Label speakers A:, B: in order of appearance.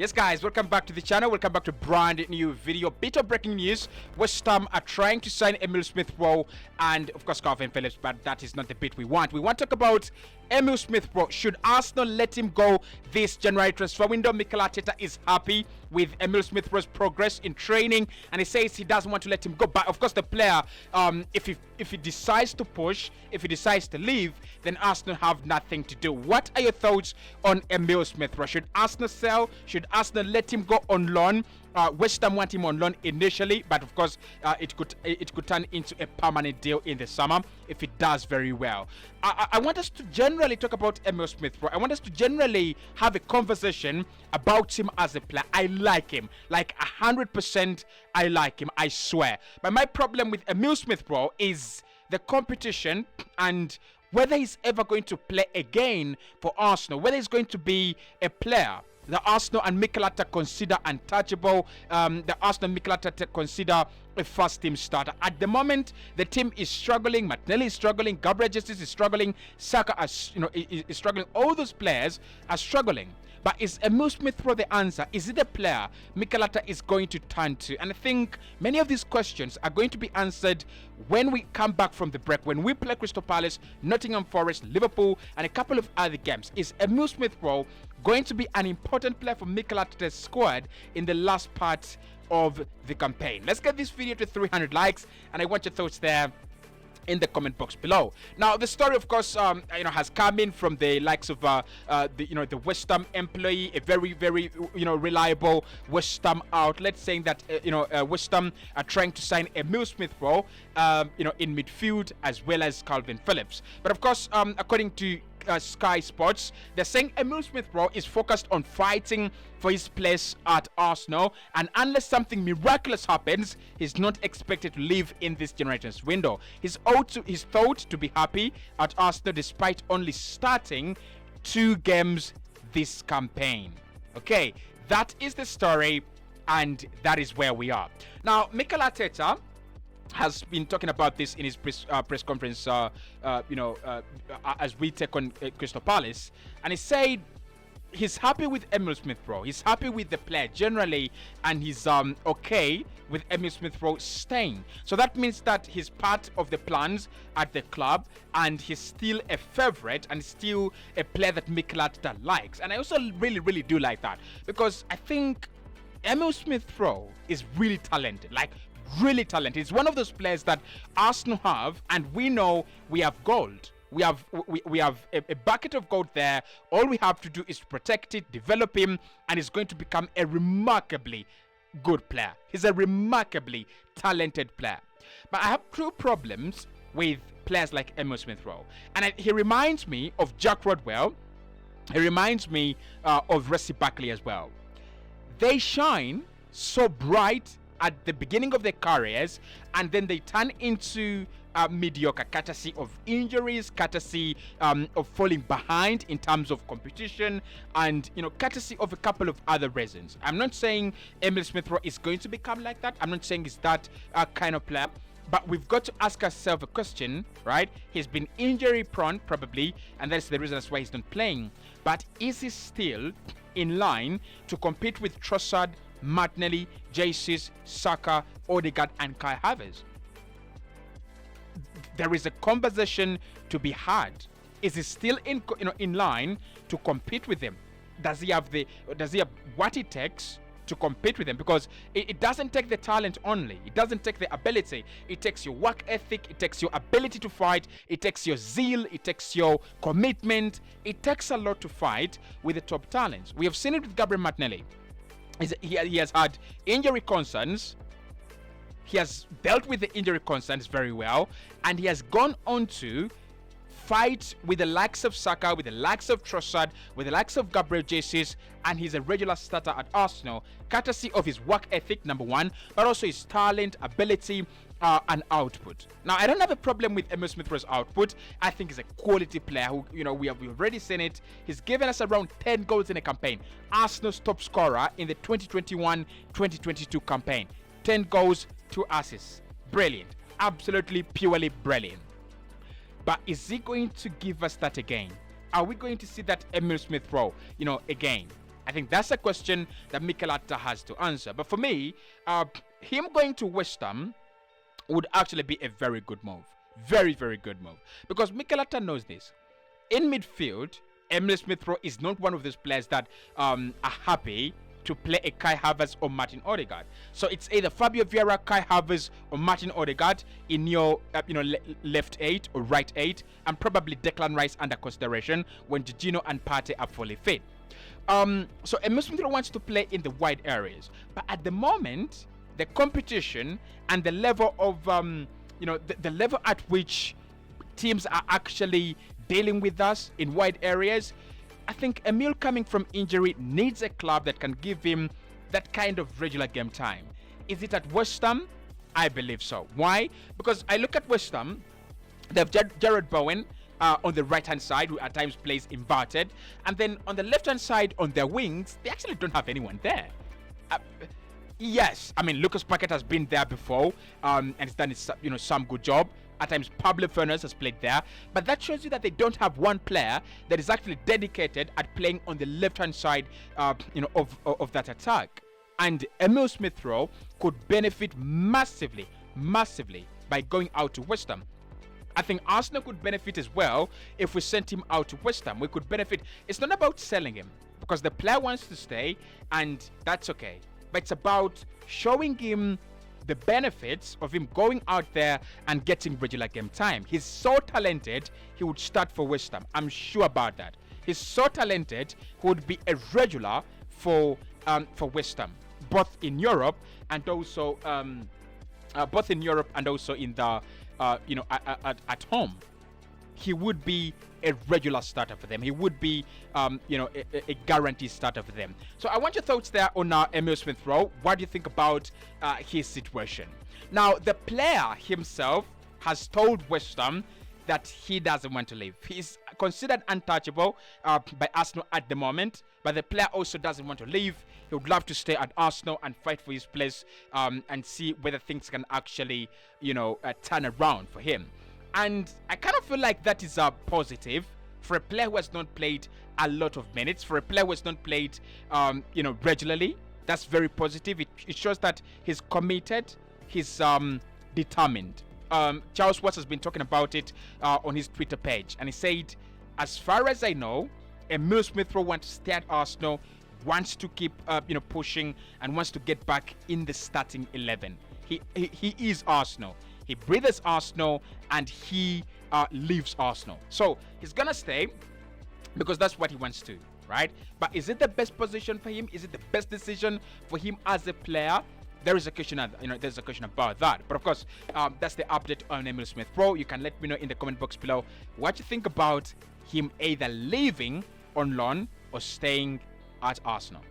A: Yes guys, welcome back to the channel, welcome back to brand new video. Bit of breaking news: Westham are trying to sign Emile Smith-Rowe and of course Calvin Phillips, but that is not the bit we want. We want to talk about Emile Smith-Rowe. Should Arsenal let him go this January transfer window? Mikel Arteta is happy with Emile Smith-Rowe's progress in training and he says he doesn't want to let him go. But of course the player, if he decides to push, if he decides to leave, then Arsenal have nothing to do. What are your thoughts on Emile Smith-Rowe? Should Arsenal sell? Should Arsenal let him go on loan? West Ham want him on loan initially, but of course it could turn into a permanent deal in the summer if it does very well. I want us to generally talk about Emile Smith-Rowe. I want us to generally have a conversation about him as a player. I like him, like 100%. I like him, I swear. But my problem with Emile Smith-Rowe is the competition and whether he's ever going to play again for Arsenal, whether he's going to be a player the Arsenal and Mikel Arteta consider untouchable, the Arsenal and Mikel Arteta consider a first team starter. At the moment, the team is struggling. Martinelli is struggling. Gabriel Jesus is struggling. Saka is struggling. All those players are struggling. But is Emile Smith-Rowe the answer? Is it a player Mikel Arteta is going to turn to? And I think many of these questions are going to be answered when we come back from the break, when we play Crystal Palace, Nottingham Forest, Liverpool, and a couple of other games. Is Emile Smith-Rowe going to be an important player for Mikel Arteta's squad in the last part of the campaign? Let's get this video to 300 likes, and I want your thoughts there in the comment box below. Now the story of course has come in from the likes of the West Ham employee, a very reliable West Ham outlet, saying that West Ham are trying to sign Emile Smith-Rowe in midfield as well as Calvin Phillips. But of course according to Sky Sports, they're saying Emile Smith-Rowe is focused on fighting for his place at Arsenal, and unless something miraculous happens, he's not expected to leave in this generation's window. He's thought to be happy at Arsenal despite only starting 2 games this campaign. Okay, that is the story, and that is where we are now. Mikel Arteta has been talking about this in his press conference, as we take on Crystal Palace, and he said he's happy with Emile Smith-Rowe. He's happy with the player generally, and he's okay with Emile Smith-Rowe staying. So that means that he's part of the plans at the club, and he's still a favorite and still a player that Mikel Arteta likes. And I also really do like that, because I think Emile Smith-Rowe is really talented, really talented. He's one of those players that Arsenal have, and we know we have gold. We have a bucket of gold there. All we have to do is protect it, develop him, and he's going to become a remarkably good player. He's a remarkably talented player. But I have 2 problems with players like Emile Smith-Rowe, and he reminds me of Jack Rodwell. He reminds me of Rusty Buckley as well. They shine so bright at the beginning of their careers, and then they turn into mediocre, courtesy of injuries, courtesy of falling behind in terms of competition, and courtesy of a couple of other reasons. I'm not saying Emile Smith-Rowe is going to become like that. I'm not saying he's that kind of player, but we've got to ask ourselves a question, right? He's been injury prone probably, and that's the reason that's why he's not playing. But is he still in line to compete with Trossard, Martinelli, Jesus, Saka, Odegaard, and Kai Havertz? There is a conversation to be had. Is he still in line to compete with them? Does he have what it takes to compete with them? Because it doesn't take the talent only. It doesn't take the ability. It takes your work ethic. It takes your ability to fight. It takes your zeal. It takes your commitment. It takes a lot to fight with the top talents. We have seen it with Gabriel Martinelli. He has had injury concerns. He has dealt with the injury concerns very well, and he has gone on to fight with the likes of Saka, with the likes of Trossard, with the likes of Gabriel Jesus, and he's a regular starter at Arsenal, courtesy of his work ethic, number one, but also his talent, ability, and output. Now, I don't have a problem with Emile Smith-Rowe's output. I think he's a quality player who, we've already seen it. He's given us around 10 goals in a campaign. Arsenal's top scorer in the 2021-2022 campaign. 10 goals, 2 assists. Brilliant. Absolutely, purely brilliant. But is he going to give us that again? Are we going to see that Emile Smith-Rowe, again? I think that's a question that Mikel Arteta has to answer. But for me, him going to West Ham would actually be a very good move. Very, very good move. Because Mikel Arteta knows this. In midfield, Emile Smith-Rowe is not one of those players that are happy to play a Kai Havertz or Martin Odegaard. So it's either Fabio Vieira, Kai Havertz, or Martin Odegaard in your left 8 or right 8, and probably Declan Rice under consideration when Jorginho and Partey are fully fit. So Emile Smith-Rowe wants to play in the wide areas, but at the moment, the competition and the level of the level at which teams are actually dealing with us in wide areas, I think Emile, coming from injury, needs a club that can give him that kind of regular game time. Is it at West Ham? I believe so. Why? Because I look at West Ham, they have Jared Bowen on the right-hand side, who at times plays inverted. And then on the left-hand side, on their wings, they actually don't have anyone there. Yes, I mean, Lucas Paqueta has been there before, and he's done some good job. At times, Pablo Fernandes has played there, but that shows you that they don't have one player that is actually dedicated at playing on the left-hand side, of that attack. And Emile Smith-Rowe could benefit massively by going out to West Ham. I think Arsenal could benefit as well if we sent him out to West Ham. We could benefit. It's not about selling him, because the player wants to stay, and that's okay. But it's about showing him the benefits of him going out there and getting regular game time. He's so talented, he would start for West Ham. I'm sure about that. He's so talented, he would be a regular for West Ham, both in Europe and also in the at home. He would be a regular starter for them. He would be, a guaranteed starter for them. So I want your thoughts there on Emile Smith-Rowe. What do you think about his situation? Now, the player himself has told West Ham that he doesn't want to leave. He's considered untouchable by Arsenal at the moment, but the player also doesn't want to leave. He would love to stay at Arsenal and fight for his place and see whether things can actually, turn around for him. And I kind of feel like that is a positive for a player who has not played a lot of minutes, for a player who has not played, regularly. That's very positive. It shows that he's committed, he's determined. Charles Watts has been talking about it on his Twitter page, and he said, as far as I know, Emile Smith-Rowe wants to stay at Arsenal, wants to keep pushing, and wants to get back in the starting 11. He is Arsenal. He breathes Arsenal, and he leaves Arsenal. So he's gonna stay because that's what he wants to, right? But is it the best position for him? Is it the best decision for him as a player? There is a question, there's a question about that. But of course, that's the update on Emile Smith-Rowe. You can let me know in the comment box below what you think about him either leaving on loan or staying at Arsenal.